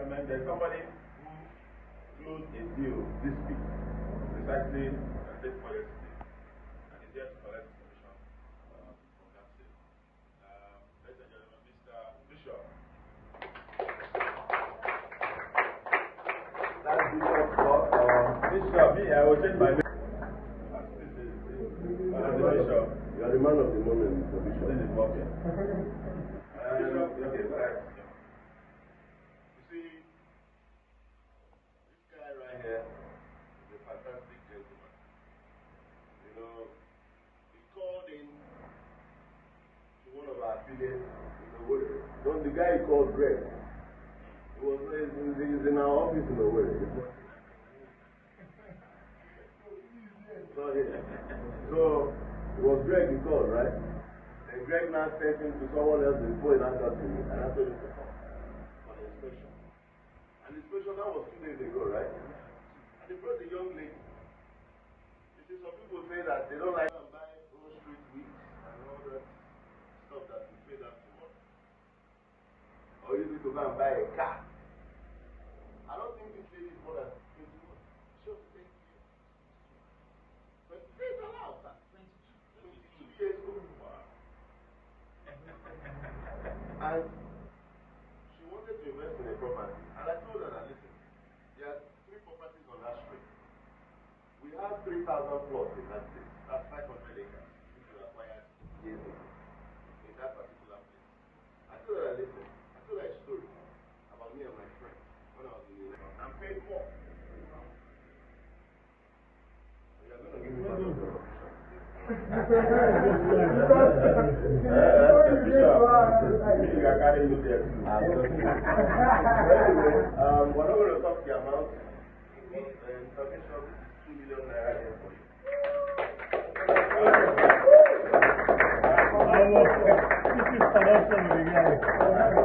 gentlemen, there's somebody who closed a deal this week, precisely this for yesterday, and is here to collect commission from that sale. Ladies and gentlemen, Mr. Bishop. That's Bishop. Bishop, me, I will change my name. Bishop. You are the man of the moment, Mr. Bishop. This is working. Bishop, okay, right. You see, this guy right here is a fantastic gentleman. You know, he called in to one of our affiliates in Owerri. Don't the guy called Greg. He's in our office in Owerri. So it was Greg he called, right? And Greg now sent him to someone else before he now got to me, and I told him to come for the inspection. And the inspection that was 2 days ago, right? And they brought the young lady. You see, some people say that they don't like to buy those street weeds and all that stuff that we pay that too much. Or you need to go and buy a car. I don't think this lady is more than 21. She'll take you. But please allow that. 22 years old. And she wanted to invest in a property. And I told her that, listen, there are 3 properties on that street. We have 3,000 plots in that place. That's 500 acres, which we acquired years ago in that particular place. I told her that, listen, I told her a story about me and my friend when I was in the and paid more. You are going to give me part of the Anyway, we're not going to talk the amount, but the information is 2 million naira here for you. This is connection with the guy.